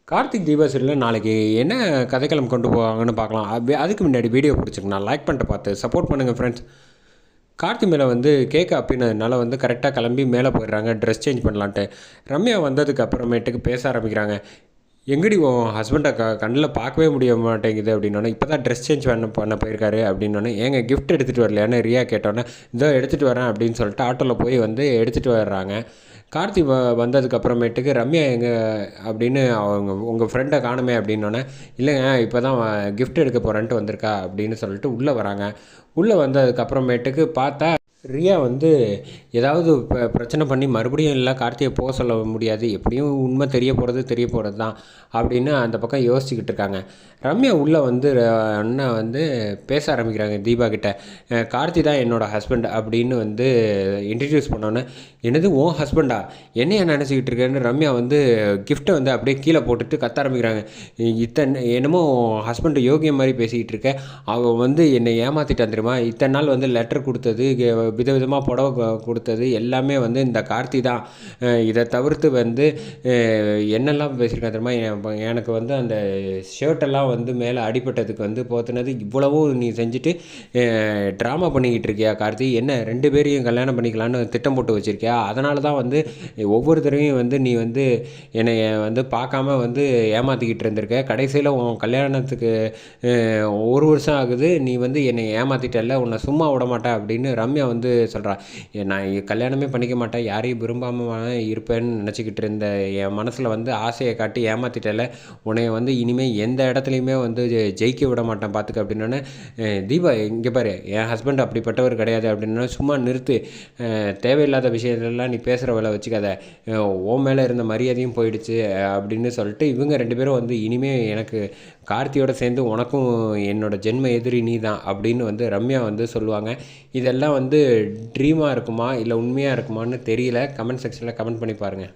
கார்த்திக் தீபா சீரியலில் நாளைக்கு என்ன கதைக்களம் கொண்டு போவாங்கன்னு பார்க்கலாம். அதுக்கு முன்னாடி வீடியோ பிடிச்சிருக்குண்ணா லைக் பண்ணிட்டு பார்த்து சப்போர்ட் பண்ணுங்கள் ஃப்ரெண்ட்ஸ். கார்த்தி மேலே வந்து கேட்க அப்படின்னதுனால வந்து கரெக்டாக கிளம்பி மேலே போயிடுறாங்க ட்ரெஸ் சேஞ்ச் பண்ணலான்ட்டு. ரம்யா வந்ததுக்கு அப்புறமேட்டுக்கு பேச ஆரம்பிக்கிறாங்க. எங்கடி உன் ஹஸ்பண்டை கண்ணில் பார்க்கவே முடிய மாட்டேங்குது அப்படின்னோடனே, இப்போ தான் ட்ரெஸ் சேஞ்ச் பண்ண போயிருக்காரு அப்படின்னோடனே, ஏங்க கிஃப்ட் எடுத்துகிட்டு வரலையான்னு ரியா கேட்டோன்னே, இதோ எடுத்துகிட்டு வரேன் அப்படின்னு சொல்லிட்டு ஆட்டோவில் போய் வந்து எடுத்துகிட்டு வர்றாங்க. கார்த்தி வந்ததுக்கு அப்புறமேட்டுக்கு ரம்யா எங்கே அப்படின்னு அவங்க உங்கள் ஃப்ரெண்டை காணுமே அப்படின்னோடனே, இல்லைங்க இப்போ தான் கிஃப்ட் எடுக்க போகிறேன்ட்டு வந்திருக்கா அப்படின்னு சொல்லிட்டு உள்ளே வராங்க. உள்ளே வந்ததுக்கு அப்புறமேட்டுக்கு பார்த்தா ரியா வந்து ஏதாவது பிரச்சனை பண்ணி மறுபடியும் இல்லை கார்த்தியை போக சொல்ல முடியாது, எப்படியும் உண்மை தெரிய போகிறது தான் அப்படின்னு அந்த பக்கம் யோசிச்சுக்கிட்டு இருக்காங்க. ரம்யா உள்ளே வந்து அண்ணா வந்து பேச ஆரம்பிக்கிறாங்க தீபா கிட்ட. கார்த்தி தான் என்னோடய ஹஸ்பண்ட் அப்படின்னு வந்து இன்ட்ரடியூஸ் பண்ணோன்னே, என்னது ஓ ஹஸ்பண்டா, என்னையா நினச்சிக்கிட்டு இருக்கேன்னு ரம்யா வந்து கிஃப்ட்டை வந்து அப்படியே கீழே போட்டுட்டு கத்த ஆரம்பிக்கிறாங்க. என்னமோ ஹஸ்பண்ட் யோகியம் மாதிரி பேசிக்கிட்டு இருக்க, அவள் வந்து என்னை ஏமாற்றிட்டான் தெரியுமா, இத்தனை நாள் வந்து லெட்டர் கொடுத்தது, விதவிதமாக புடவை கொடுத்தது எல்லாமே வந்து இந்த கார்த்தி தான். இதை தவிர்த்து வந்து என்னெல்லாம் பேசியிருக்கா தெரியுமா, எனக்கு வந்து அந்த ஷர்ட்டெல்லாம் வந்து மேலே அடிபட்டதுக்கு வந்து போத்துனது இவ்வளவும் நீ செஞ்சுட்டு ட்ராமா பண்ணிக்கிட்டு இருக்கியா கார்த்தி, என்ன 2 பேரையும் கல்யாணம் பண்ணிக்கலான்னு திட்டம் போட்டு வச்சுருக்கியா, அதனால தான் வந்து ஒவ்வொரு தடவையும் வந்து நீ வந்து என்னை வந்து பார்க்காம வந்து ஏமாற்றிக்கிட்டு இருந்திருக்க, கடைசியில் உன் கல்யாணத்துக்கு 1 வருஷம் ஆகுது, நீ வந்து என்னை ஏமாற்றிட்டல, உன்னை சும்மா விட மாட்டேன் அப்படின்னு ரம்யா வந்து சொல்கிறா. நான் கல்யாணமே பண்ணிக்க மாட்டேன், யாரையும் விரும்பாமல் இருப்பேன்னு நினச்சிக்கிட்டு இருந்த என் மனசில் வந்து ஆசையை காட்டி ஏமாற்றிட்டல, உன்னைய வந்து இனிமேல் எந்த இடத்துலையுமே வந்து ஜெயிக்க விட மாட்டேன் பார்த்துக்க அப்படின்னோடனே, தீபா இங்கே பாரு என் ஹஸ்பண்ட் அப்படிப்பட்டவர் கிடையாது அப்படின்னா சும்மா நிறுத்து, தேவையில்லாத விஷயத்தெல்லாம் நீ பேசுகிற வேலை வச்சுக்காத, ஓ மேலே இருந்த மரியாதையும் போயிடுச்சு அப்படின்னு சொல்லிட்டு இவங்க 2 பேரும் வந்து இனிமேல் எனக்கு கார்த்தியோடு சேர்ந்து உனக்கும் என்னோடய ஜென்ம எதிரி நீ தான் அப்படின்னு வந்து ரம்யா வந்து சொல்லுவாங்க. இதெல்லாம் வந்து ட்ரீமாக இருக்குமா இல்லை உண்மையாக இருக்குமான்னு தெரியல. கமெண்ட் செக்ஷனில் கமெண்ட் பண்ணி பாருங்கள்.